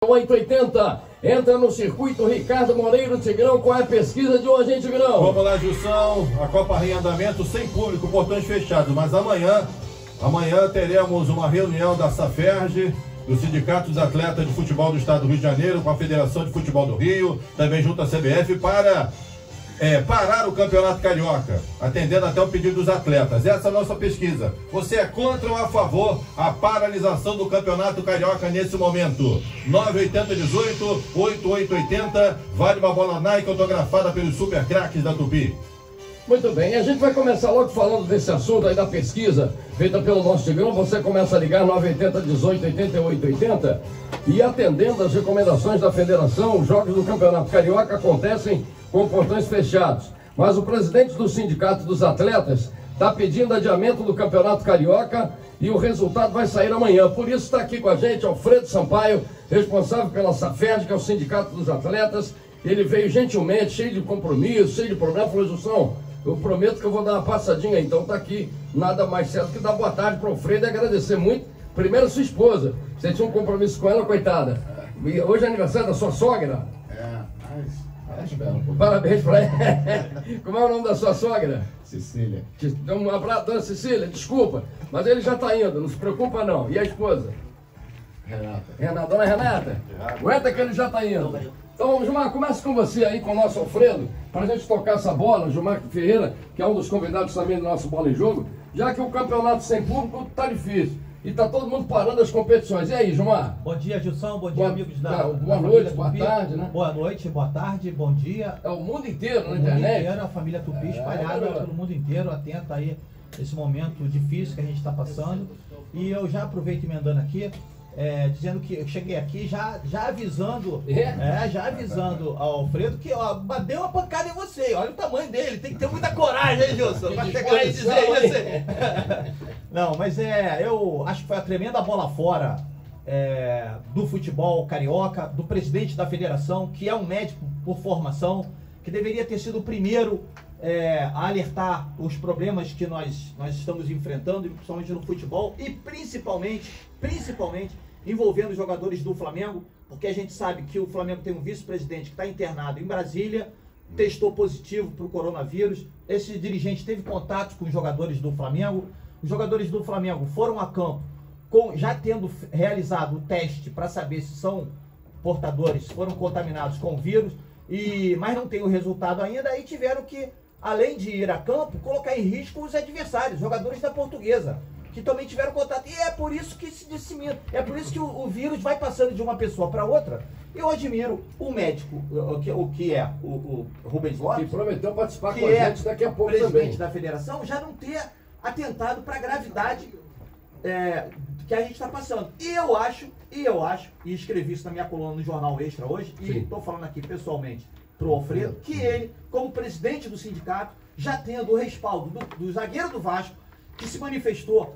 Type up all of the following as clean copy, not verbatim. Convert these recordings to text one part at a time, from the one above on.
880, entra no circuito Ricardo Moreira Tigrão. Qual é a pesquisa de hoje, hein, Tigrão? Vamos lá, Gilson. A Copa Rio em andamento, sem público, portões fechados. Mas amanhã teremos uma reunião da SAFERJ, do Sindicato dos Atletas de Futebol do Estado do Rio de Janeiro, com a Federação de Futebol do Rio, também junto à CBF, para parar o Campeonato Carioca, atendendo até o pedido dos atletas. Essa é a nossa pesquisa. Você é contra ou a favor a paralisação do Campeonato Carioca nesse momento? 98018 8880, vale uma bola Nike autografada pelos super craques da Tupi. Muito bem, a gente vai começar logo falando desse assunto aí da pesquisa feita pelo nosso Tigrão. Você começa a ligar 98018 8880 e atendendo as recomendações da federação, os jogos do Campeonato Carioca acontecem com portões fechados. Mas o presidente do Sindicato dos Atletas está pedindo adiamento do Campeonato Carioca e o resultado vai sair amanhã. Por isso está aqui com a gente Alfredo Sampaio, responsável pela SAFERJ, que é o Sindicato dos Atletas. Ele veio gentilmente, cheio de compromisso, cheio de problema, falou: Jussão, eu prometo que eu vou dar uma passadinha, então está aqui. Nada mais certo que dar boa tarde para o Alfredo e agradecer muito. Primeiro a sua esposa, você tinha um compromisso com ela, coitada. E hoje é aniversário da sua sogra. Parabéns para ela. Como é o nome da sua sogra? Cecília. Um abraço, dona Cecília, desculpa, mas ele já está indo, não se preocupa não. E a esposa? Renata. Dona Renata? Aguenta que ele já está indo. Então, Gilmar, começa com você aí, com o nosso Alfredo, para a gente tocar essa bola. Gilmar Ferreira, que é um dos convidados também do nosso Bola em Jogo, já que o campeonato sem público está difícil. E está todo mundo parando as competições. E aí, Gilmar? Bom dia, Gilson. Bom dia, amigos da boa noite, boa tarde, né? Boa noite, boa tarde, bom dia. É o mundo inteiro na internet. internet. O mundo inteiro, a família Tupi espalhada pelo mundo inteiro, atenta aí esse momento difícil que a gente está passando. E eu já aproveito emendando aqui, dizendo que eu cheguei aqui já avisando, já avisando ao Alfredo que deu uma pancada em você. Olha o tamanho dele, tem que ter muita coragem, hein, Gilson? Pra chegar aí e dizer isso. Não, mas eu acho que foi a tremenda bola fora do futebol carioca, do presidente da federação, que é um médico por formação, que deveria ter sido o primeiro a alertar os problemas que nós estamos enfrentando, principalmente no futebol, e principalmente envolvendo os jogadores do Flamengo, porque a gente sabe que o Flamengo tem um vice-presidente que está internado em Brasília, testou positivo para o coronavírus. Esse dirigente teve contato com os jogadores do Flamengo. Os jogadores do Flamengo foram a campo já tendo realizado o teste para saber se são portadores, foram contaminados com o vírus, mas não tem o resultado ainda. Aí tiveram que, além de ir a campo, colocar em risco os adversários, jogadores da Portuguesa, que também tiveram contato. E é por isso que se dissemina, é por isso que o vírus vai passando de uma pessoa para outra. Eu admiro o médico, o Rubens Lopes, que prometeu participar com a gente daqui a pouco presidente também da federação, já não ter atentado para a gravidade que a gente está passando. E eu acho, e escrevi isso na minha coluna no Jornal Extra hoje, e estou falando aqui pessoalmente para o Alfredo, que ele, como presidente do sindicato, já tendo o respaldo do zagueiro do Vasco, que se manifestou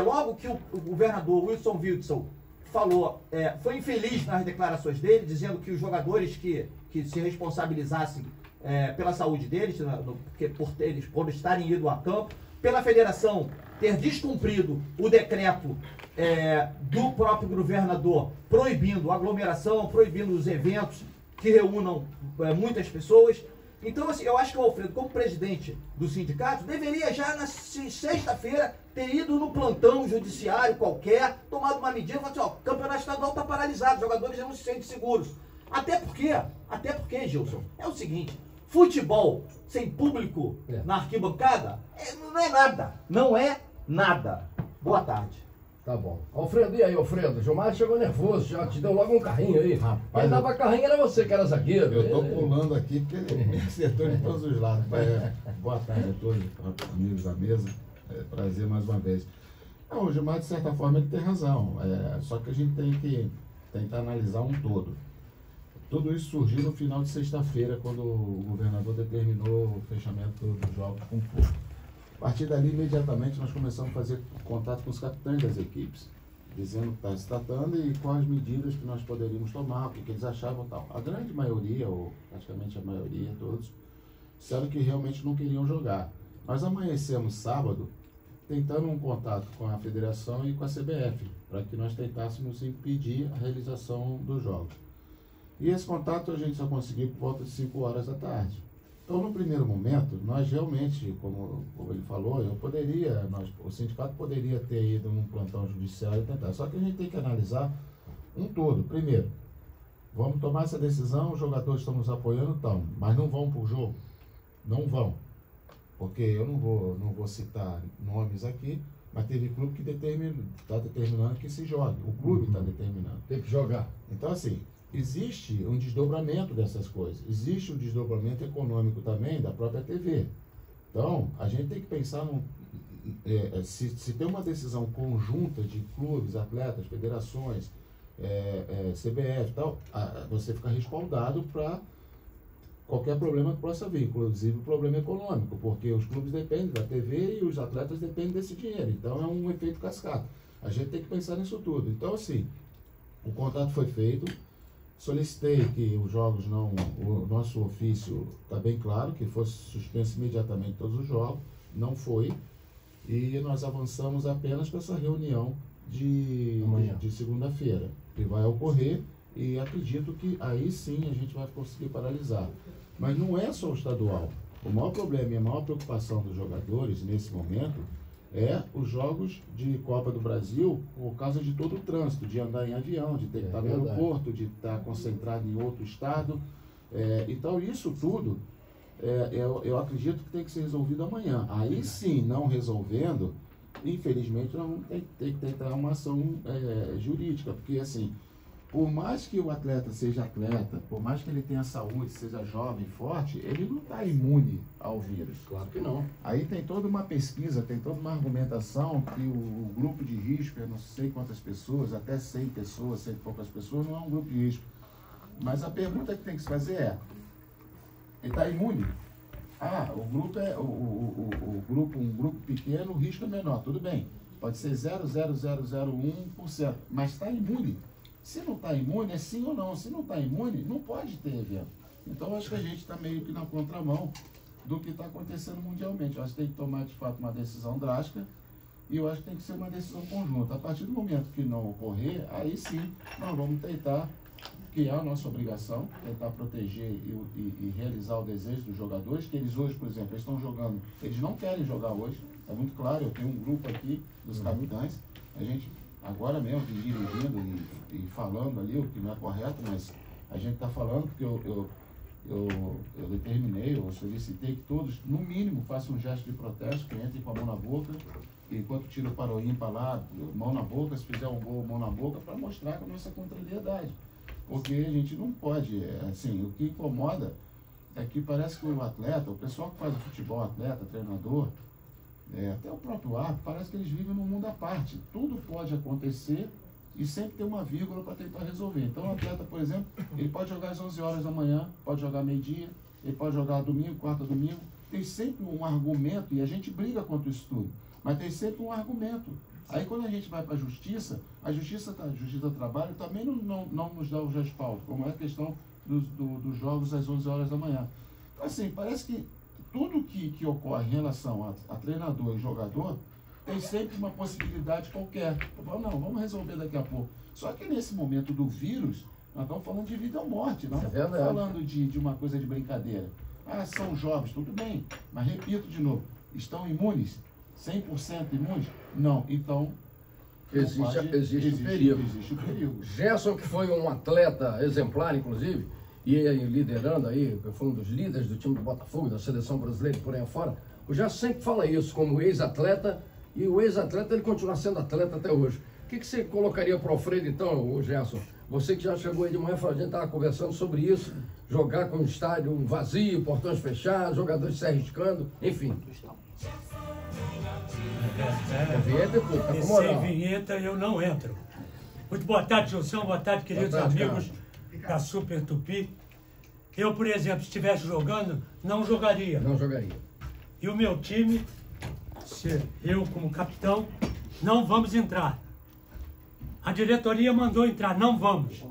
logo que o governador Wilson Witzel falou, foi infeliz nas declarações dele, dizendo que os jogadores que se responsabilizassem pela saúde deles, por estarem indo a campo, pela federação ter descumprido o decreto do próprio governador proibindo a aglomeração, proibindo os eventos que reúnam muitas pessoas. Então, assim, eu acho que o Alfredo, como presidente do sindicato, deveria já na sexta-feira ter ido no plantão judiciário qualquer, tomado uma medida e falar assim: ó, o campeonato estadual está paralisado, os jogadores não se sentem seguros. Até porque, Gilson, é o seguinte: futebol sem público na arquibancada não é nada. Boa tarde. Tá bom. Alfredo, e aí, Alfredo? O Gilmar chegou nervoso, já te deu logo um carrinho aí. Rapaz, quem dava carrinho era você, que era zagueiro. Eu tô pulando aqui porque ele me acertou de todos os lados. Boa tarde a todos, amigos da mesa. Prazer mais uma vez. Não, o Gilmar, de certa forma, ele tem razão. Só que a gente tem que tentar analisar um todo. Tudo isso surgiu no final de sexta-feira, quando o governador determinou o fechamento dos jogos com público. A partir dali, imediatamente, nós começamos a fazer contato com os capitães das equipes, dizendo o que está se tratando e quais medidas que nós poderíamos tomar, o que eles achavam e tal. A grande maioria, ou praticamente a maioria, todos, disseram que realmente não queriam jogar. Nós amanhecemos sábado tentando um contato com a federação e com a CBF, para que nós tentássemos impedir a realização dos jogos. E esse contato a gente só conseguiu por volta de 5 horas da tarde. Então, no primeiro momento, nós realmente, como ele falou, o sindicato poderia ter ido num plantão judiciário e tentar. Só que a gente tem que analisar um todo. Primeiro, vamos tomar essa decisão, os jogadores estão nos apoiando, mas não vão para o jogo. Não vão. Porque eu não vou citar nomes aqui, mas teve clube que está determinando que se jogue. O clube está determinando. Tem que jogar. Então, assim, existe um desdobramento dessas coisas. Existe o desdobramento econômico também da própria TV. Então, a gente tem que pensar se tem uma decisão conjunta de clubes, atletas, federações, CBF e tal, você fica respaldado para qualquer problema que possa vir, inclusive o problema econômico, porque os clubes dependem da TV e os atletas dependem desse dinheiro. Então, é um efeito cascata. A gente tem que pensar nisso tudo. Então, assim, o contato foi feito. Solicitei que os jogos o nosso ofício está bem claro, que fosse suspenso imediatamente todos os jogos, não foi, e nós avançamos apenas para essa reunião de segunda-feira, que vai ocorrer, e acredito que aí sim a gente vai conseguir paralisar. Mas não é só o estadual. O maior problema e a maior preocupação dos jogadores nesse momento é os jogos de Copa do Brasil por causa de todo o trânsito, de andar em avião, de ter que estar no aeroporto, de estar concentrado em outro estado. Então isso tudo, eu acredito que tem que ser resolvido amanhã. Aí sim, não resolvendo, infelizmente nós vamos ter que tentar uma ação jurídica, porque assim, por mais que o atleta seja atleta, por mais que ele tenha saúde, seja jovem, forte, ele não está imune ao vírus. Claro que não. Aí tem toda uma pesquisa, tem toda uma argumentação que o grupo de risco, eu não sei quantas pessoas, até 100 pessoas, 100 e poucas pessoas, não é um grupo de risco. Mas a pergunta que tem que se fazer ele está imune? O grupo é um grupo pequeno, o risco é menor, tudo bem. Pode ser 0,0001%, mas está imune. Se não está imune, é sim ou não. Se não está imune, não pode ter evento. Então, acho que a gente está meio que na contramão do que está acontecendo mundialmente. Eu acho que tem que tomar, de fato, uma decisão drástica e eu acho que tem que ser uma decisão conjunta. A partir do momento que não ocorrer, aí sim, nós vamos tentar, que é a nossa obrigação, tentar proteger e realizar o desejo dos jogadores, que eles hoje, por exemplo, eles estão jogando, eles não querem jogar hoje, é muito claro, eu tenho um grupo aqui dos capitães, a gente agora mesmo dirigindo e falando ali o que não é correto, mas a gente está falando porque eu determinei, eu solicitei que todos, no mínimo, façam um gesto de protesto, que entrem com a mão na boca, e enquanto tira o para ímpar lá, mão na boca, se fizer um gol, mão na boca, para mostrar a nossa contrariedade. Porque a gente não pode, assim, o que incomoda é que parece que o atleta, o pessoal que faz o futebol, atleta, treinador, até o próprio árbitro, parece que eles vivem num mundo à parte. Tudo pode acontecer e sempre tem uma vírgula para tentar resolver. Então o atleta, por exemplo, ele pode jogar às 11 horas da manhã, pode jogar meio-dia, ele pode jogar domingo, quarta, domingo. Tem sempre um argumento, e a gente briga contra isso tudo, mas tem sempre um argumento. Aí quando a gente vai para a justiça do trabalho também não nos dá o respaldo, como é a questão dos jogos às 11 horas da manhã. Então assim, parece que tudo que ocorre em relação a treinador e jogador tem sempre uma possibilidade qualquer. Vamos resolver daqui a pouco. Só que nesse momento do vírus, nós estamos falando de vida ou morte, não estamos falando de uma coisa de brincadeira. São jovens, tudo bem, mas repito de novo, estão imunes? 100% imunes? Não, então existe o perigo. Existe o perigo. Gerson, que foi um atleta exemplar, inclusive, e liderando aí, foi um dos líderes do time do Botafogo, da seleção brasileira e por aí afora, o Gerson sempre fala isso como ex-atleta, e o ex-atleta ele continua sendo atleta até hoje. O que você colocaria para o Alfredo então, o Gerson? Você que já chegou aí de manhã, a gente estava conversando sobre isso, jogar com o estádio vazio, portões fechados, jogadores se arriscando, enfim. E sem vinheta eu não entro. Muito boa tarde, Gilson, boa tarde, queridos amigos da Super Tupi. Eu, por exemplo, se estivesse jogando, não jogaria. Não jogaria. E o meu time, eu como capitão, não vamos entrar. A diretoria mandou entrar, não vamos.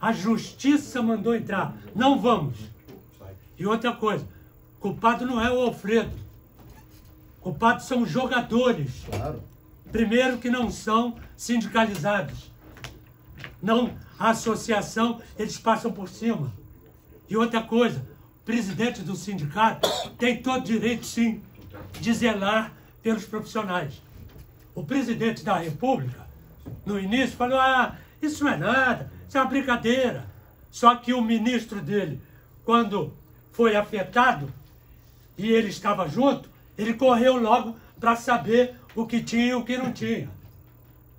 A justiça mandou entrar, não vamos. E outra coisa, culpado não é o Alfredo. Culpados são os jogadores. Claro. Primeiro que não são sindicalizados. Não, a associação, eles passam por cima. E outra coisa, o presidente do sindicato tem todo direito, sim, de zelar pelos profissionais. O presidente da República, no início, falou, isso não é nada, isso é uma brincadeira. Só que o ministro dele, quando foi afetado, e ele estava junto, ele correu logo para saber o que tinha e o que não tinha.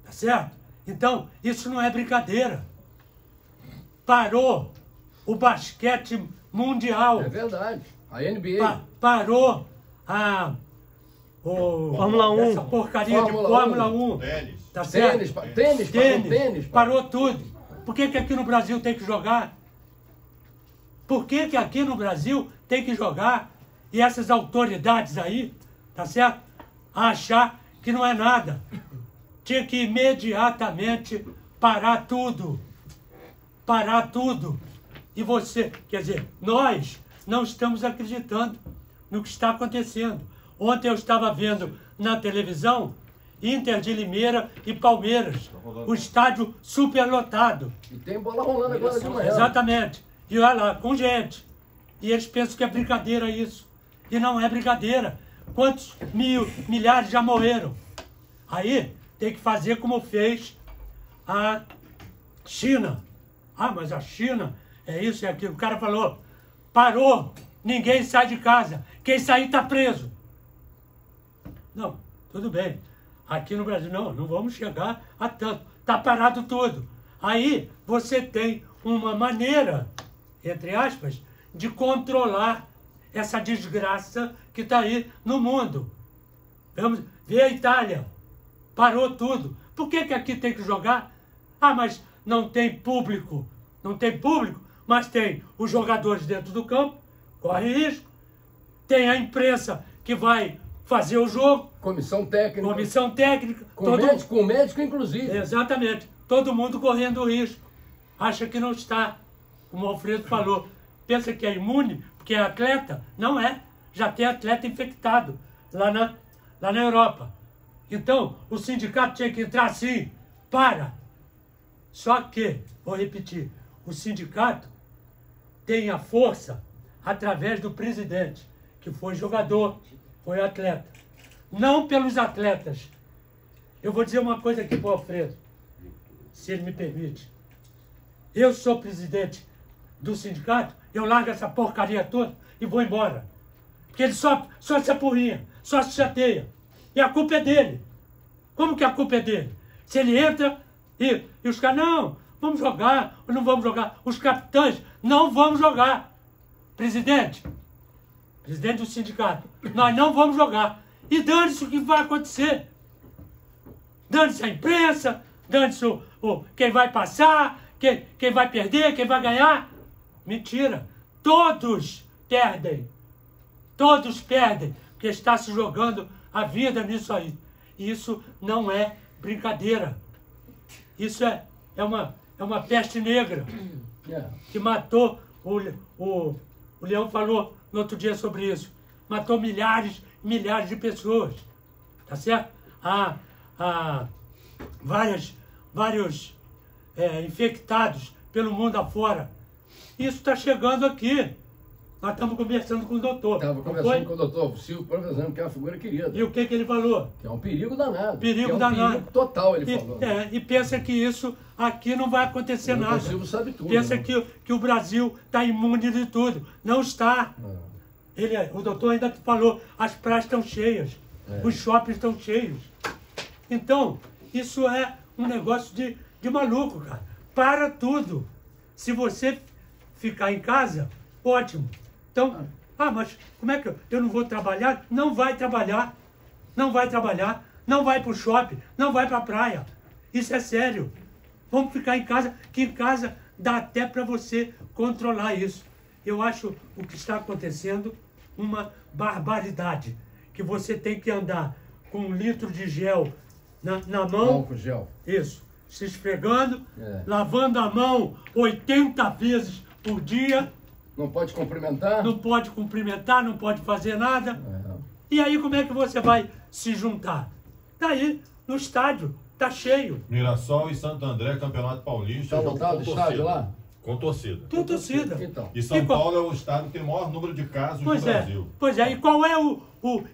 Tá certo? Então, isso não é brincadeira. Parou o basquete mundial. É verdade. A NBA. Parou a Fórmula 1. Essa porcaria de Fórmula 1. Tênis. Tá certo? Tênis. Parou tudo. Por que aqui no Brasil tem que jogar? Por que aqui no Brasil tem que jogar? E essas autoridades aí, tá certo? Achar que não é nada. Tinha que imediatamente parar tudo. Parar tudo. E você, quer dizer, nós não estamos acreditando no que está acontecendo. Ontem eu estava vendo na televisão Inter de Limeira e Palmeiras. O estádio superlotado. E tem bola rolando agora de manhã. Exatamente. E olha lá, com gente. E eles pensam que é brincadeira isso. E não é brincadeira. Quantos milhares já morreram? Aí tem que fazer como fez a China. Mas a China é isso e aquilo. O cara falou, parou, ninguém sai de casa. Quem sair está preso. Não, tudo bem. Aqui no Brasil, não vamos chegar a tanto. Está parado tudo. Aí você tem uma maneira, entre aspas, de controlar essa desgraça que está aí no mundo. Vamos ver a Itália. Parou tudo. Por que aqui tem que jogar? Mas não tem público. Não tem público, mas tem os jogadores dentro do campo, corre risco. Tem a imprensa que vai fazer o jogo. Comissão técnica. Com médico, inclusive. Exatamente. Todo mundo correndo risco. Acha que não está. Como o Alfredo falou. Pensa que é imune, porque é atleta. Não é. Já tem atleta infectado lá na Europa. Então, o sindicato tinha que entrar assim. Só que, vou repetir, o sindicato tem a força através do presidente, que foi jogador, foi atleta. Não pelos atletas. Eu vou dizer uma coisa aqui para o Alfredo, se ele me permite. Eu sou presidente do sindicato, eu largo essa porcaria toda e vou embora. Porque ele só se apurrinha, só se chateia. E a culpa é dele. Como que a culpa é dele? Se ele entra e os caras, não, vamos jogar ou não vamos jogar. Os capitães, não vamos jogar. Presidente do sindicato, nós não vamos jogar. E dane-se o que vai acontecer. Dane-se a imprensa, dane-se quem vai passar, quem vai perder, quem vai ganhar. Mentira. Todos perdem. Todos perdem, porque está se jogando a vida nisso aí. Isso não é brincadeira. Isso é uma peste negra que matou, o Leão falou no outro dia sobre isso, matou milhares e milhares de pessoas, tá certo? Vários infectados pelo mundo afora. Isso está chegando aqui. Nós estamos conversando com o doutor. Estava conversando com o doutor Silvio, professor, que é uma figura querida. E o que ele falou? Que é um perigo danado. Perigo danado. Perigo total, ele falou. E pensa que isso aqui não vai acontecer nada. O Silvio sabe tudo. Pensa que o Brasil está imune de tudo. Não está. O doutor ainda falou, as praias estão cheias, os shoppings estão cheios. Então, isso é um negócio de maluco, cara. Para tudo. Se você ficar em casa, ótimo. Então, mas como é que eu não vou trabalhar? Não vai trabalhar. Não vai trabalhar. Não vai para o shopping. Não vai para a praia. Isso é sério. Vamos ficar em casa, que em casa dá até para você controlar isso. Eu acho o que está acontecendo uma barbaridade. Que você tem que andar com 1 litro de gel na mão. Álcool gel. Isso. Se esfregando, lavando a mão 80 vezes por dia. Não pode cumprimentar? Não pode cumprimentar, não pode fazer nada. E aí como é que você vai se juntar? Tá aí, no estádio, tá cheio. Mirassol e Santo André, Campeonato Paulista. Tá lotado o estádio lá? Com torcida. Tem torcida. Então. E São Paulo é o estado que tem o maior número de casos Pois do é, Brasil. pois é. E qual é o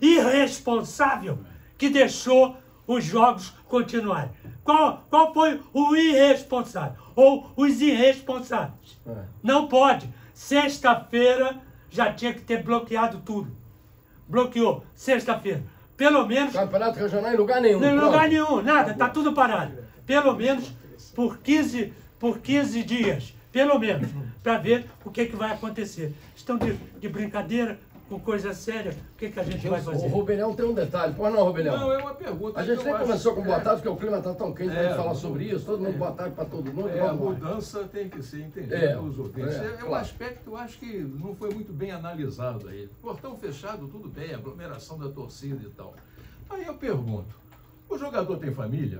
irresponsável que deixou os jogos continuarem? Qual foi o irresponsável? Ou os irresponsáveis? Não pode. Sexta-feira já tinha que ter bloqueado tudo. Bloqueou. Sexta-feira. Pelo menos... Campeonato regional em lugar nenhum. Em lugar nenhum, nada. Tá tudo parado. Pelo menos por 15 dias. Pelo menos. Para ver o que vai acontecer. Estão de brincadeira, com coisa séria. O que a gente vai fazer? O Rubelhão tem um detalhe. Pois não, Rubelhão? Não, é uma pergunta. A gente nem começou com boa tarde, porque o clima está tão quente para É, falar sobre isso. Todo mundo boa tarde para todo mundo. A Vamos lá. mudança tem que ser entendida pelos ouvintes. É um claro. aspecto, eu acho que não foi muito bem analisado aí. Portão fechado, tudo bem, aglomeração da torcida e tal. Aí eu pergunto, o jogador tem família?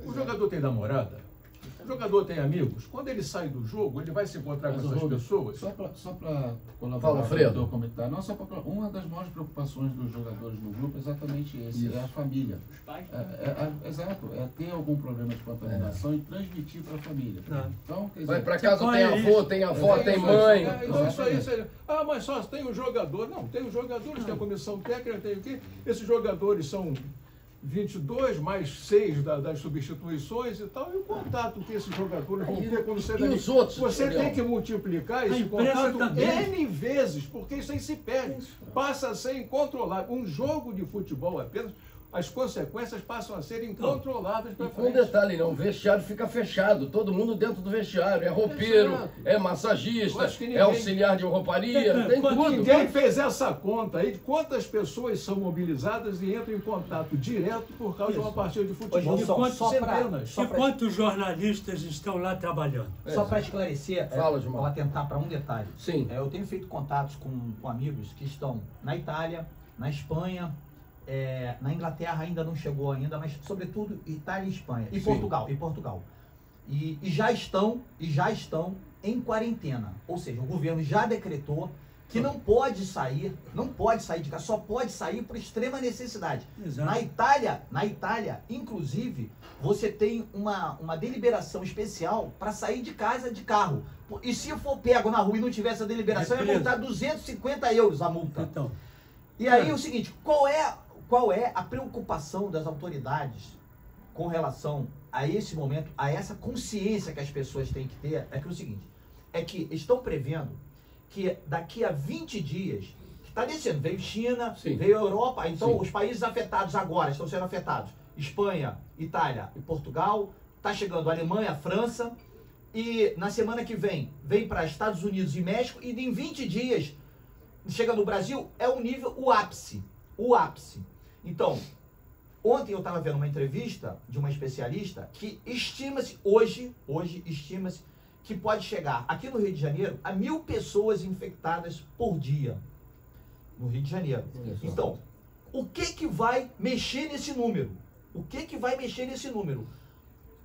O jogador tem namorada? O jogador tem amigos? Quando ele sai do jogo, ele vai se encontrar com essas pessoas? Só para colaborar Fala, Fredo. com o comentário, não, só para uma das maiores preocupações dos jogadores no grupo é exatamente esse, é a família. Os pais, exato, é ter algum problema de contaminação e transmitir para a família. Então, quer dizer, Vai para casa, tem avô, tem avó, tem mãe. Isso aí. Ah, mas só tem o jogador. Não, tem os jogadores, tem a comissão técnica, tem o quê? Esses jogadores são 22 mais 6 das substituições e tal, e o contato que esses jogadores vão ter quando você... E os outros, você Julião? tem que multiplicar esse contato N vezes, porque isso aí se perde. Passa a ser incontrolável. Um jogo de futebol apenas, as consequências passam a ser incontroláveis para Com um frente. detalhe, não, o vestiário fica fechado, todo mundo dentro do vestiário, é roupeiro, Exato. é massagista, Acho que ninguém- é auxiliar de rouparia, tem tudo. Ninguém fez essa conta aí de quantas pessoas são mobilizadas e entram em contato direto por causa de uma partida de futebol. Ô, Gilson, só pra- Centenas. E quantos jornalistas estão lá trabalhando? Só para esclarecer, Fala, Gilmar. vou atentar para um detalhe. Sim. Eu tenho feito contatos com amigos que estão na Itália, na Espanha, na Inglaterra ainda não chegou ainda, mas sobretudo Itália e Espanha, e Portugal. E já estão em quarentena. Ou seja, o governo já decretou que não pode sair de casa, só pode sair por extrema necessidade. Exato. Na Itália, inclusive, você tem uma deliberação especial para sair de casa de carro. E se for pego na rua e não tiver essa deliberação, é multar 250 euros a multa. Então, E aí é o seguinte, qual é a preocupação das autoridades com relação a esse momento, a essa consciência que as pessoas têm que ter? É que é o seguinte, é que estão prevendo que daqui a 20 dias, que está descendo, veio China, Sim. veio Europa, então Sim. os países afetados agora estão sendo afetados, Espanha, Itália e Portugal, está chegando a Alemanha, a França, e na semana que vem para Estados Unidos e México, e em 20 dias chega no Brasil, é o nível, o ápice. Então, ontem eu estava vendo uma entrevista de uma especialista que estima-se, hoje estima-se que pode chegar aqui no Rio de Janeiro a 1.000 pessoas infectadas por dia. No Rio de Janeiro. Então, o que vai mexer nesse número?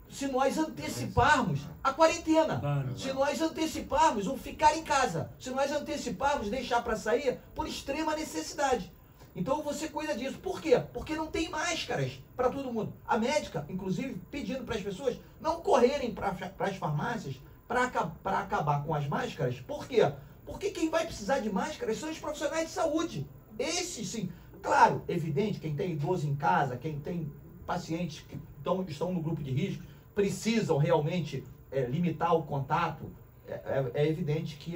Se nós anteciparmos a quarentena, se nós anteciparmos o ficar em casa, se nós anteciparmos deixar para sair por extrema necessidade. Então você cuida disso. Por quê? Porque não tem máscaras para todo mundo. A médica, inclusive, pedindo para as pessoas não correrem para as farmácias para acabar com as máscaras. Por quê? Porque quem vai precisar de máscaras são os profissionais de saúde. Esses sim. Claro, evidente, quem tem idoso em casa, quem tem pacientes que estão no grupo de risco, precisam realmente limitar o contato, é evidente que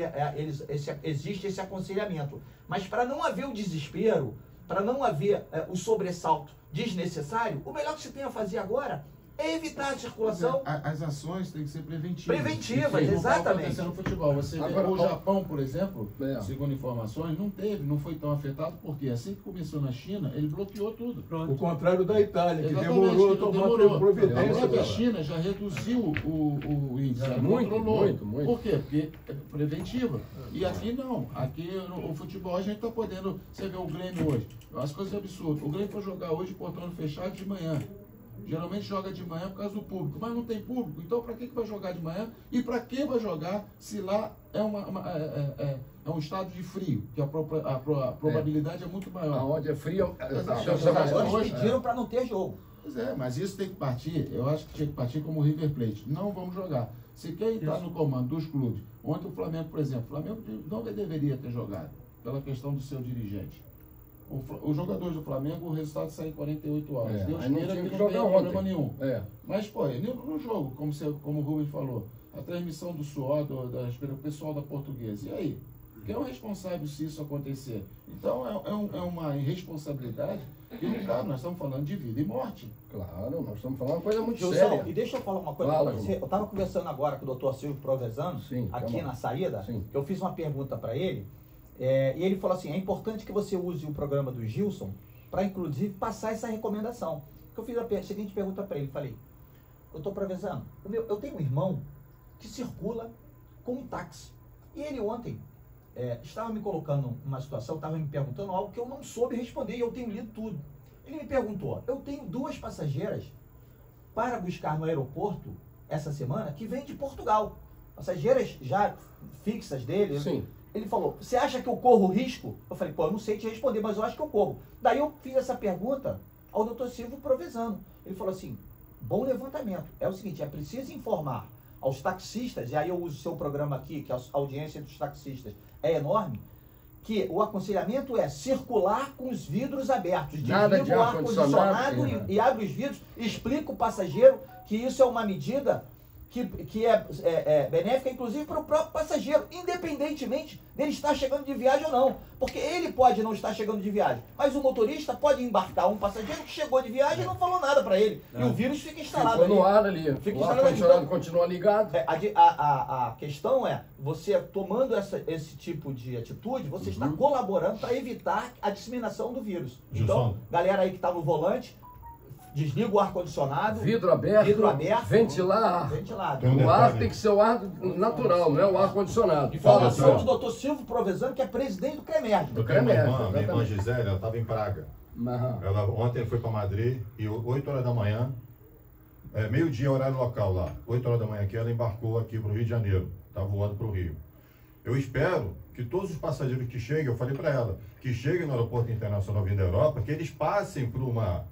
existe esse aconselhamento. Mas para não haver o desespero, para não haver o sobressalto desnecessário, o melhor que se tem a fazer agora é evitar a circulação. As ações têm que ser preventivas. Preventivas, Isso exatamente. não está acontecendo no futebol. Você vê Agora, o Japão, por exemplo, É. segundo informações, não foi tão afetado, porque assim que começou na China, ele bloqueou tudo. O contrário da Itália, que Exatamente, demorou a que tomar demorou. providência. A própria pra- China já reduziu o índice, já Muito, controlou. muito. Por quê? Porque é preventiva. E aqui não. Aqui o futebol a gente está podendo. Você vê o Grêmio hoje. As coisas absurdas. O Grêmio foi jogar hoje, portão fechado de manhã. Geralmente joga de manhã por causa do público, mas não tem público. Então, para que vai jogar de manhã? E para que vai jogar se lá é um estado de frio, que a probabilidade é muito maior. Aonde é frio, Eles pediram para não ter jogo. Pois é, mas isso tem que partir, eu acho que tinha que partir como River Plate. Não vamos jogar. Se quem está no comando dos clubes, ontem o Flamengo, por exemplo, o Flamengo não deveria ter jogado, pela questão do seu dirigente. Os jogadores do Flamengo, o resultado sai em 48 horas. Deus queira que não tenha problema nenhum. Mas, pô, no jogo, como o Rubens falou, a transmissão do suor do pessoal da Portuguesa. E aí? Quem é o responsável se isso acontecer? Então, é uma irresponsabilidade que não dá. Nós estamos falando de vida e morte. Claro, nós estamos falando uma coisa muito Gilson, séria. e deixa eu falar uma coisa para você. Eu estava conversando agora com o Dr. Silvio Provenzano, aqui na saída. Sim. Eu fiz uma pergunta para ele. E ele falou assim, é importante que você use o programa do Gilson para, inclusive, passar essa recomendação. Eu fiz a seguinte pergunta para ele, falei, doutor Provenzano, eu tenho um irmão que circula com um táxi. E ele ontem estava me colocando numa situação, estava me perguntando algo que eu não soube responder, e eu tenho lido tudo. Ele me perguntou, eu tenho 2 passageiras para buscar no aeroporto essa semana que vêm de Portugal. Passageiras já fixas dele. Sim. Ele falou, você acha que eu corro risco? Eu falei, pô, eu não sei te responder, mas eu acho que eu corro. Daí eu fiz essa pergunta ao Dr. Silvio Provenzano. Ele falou assim, bom levantamento. É o seguinte, é preciso informar aos taxistas, e aí eu uso o seu programa aqui, que a audiência dos taxistas é enorme, que o aconselhamento é circular com os vidros abertos. Desliga o ar-condicionado e abre os vidros, explica o passageiro que isso é uma medida que é benéfica, inclusive, para o próprio passageiro, independentemente dele estar chegando de viagem ou não. Porque ele pode não estar chegando de viagem, mas o motorista pode embarcar um passageiro que chegou de viagem e não falou nada para ele. E o vírus fica instalado no ar ali. O ar-condicionado continua ligado. A questão é, você tomando esse tipo de atitude, você está colaborando para evitar a disseminação do vírus. Então, galera aí que está no volante, desliga o ar-condicionado. Vidro aberto. Ventilar. O ar tem que ser o ar natural, não é o ar-condicionado. Informação do Dr. Silvio Provenzano, que é presidente do CREMERG. Minha irmã Gisele, ela estava em Praga. Ontem foi para Madrid e 8 horas da manhã, meio-dia horário local lá, 8 horas da manhã aqui, ela embarcou aqui para o Rio de Janeiro. Está voando para o Rio. Eu espero que todos os passageiros que cheguem, eu falei para ela, que cheguem no aeroporto internacional vindo da Europa, que eles passem por uma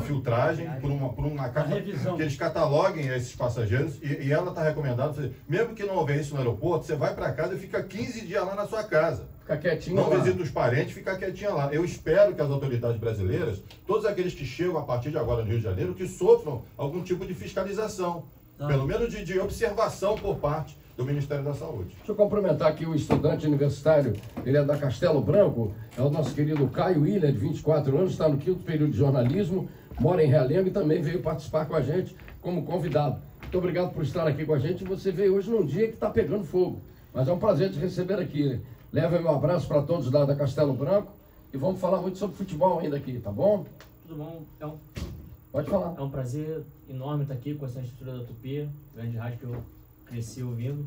filtragem, por uma revisão, que eles cataloguem esses passageiros, e ela está recomendando, mesmo que não houver isso no aeroporto, você vai para casa e fica 15 dias lá na sua casa. Fica quietinho não lá. Visita os parentes, fica quietinho lá. Eu espero que as autoridades brasileiras, todos aqueles que chegam a partir de agora no Rio de Janeiro, que sofram algum tipo de fiscalização, pelo menos de observação por parte do Ministério da Saúde. Deixa eu cumprimentar aqui o estudante universitário, ele é da Castelo Branco, é o nosso querido Caio William, de 24 anos, está no 5º período de jornalismo, mora em Realengo e também veio participar com a gente como convidado. Muito obrigado por estar aqui com a gente. Você veio hoje num dia que está pegando fogo, mas é um prazer te receber aqui. Leva meu abraço para todos lá da Castelo Branco e vamos falar muito sobre futebol ainda aqui, tá bom? Tudo bom. Pode falar. É um prazer enorme estar aqui com essa estrutura da Tupi, grande rádio que eu cresci ouvindo.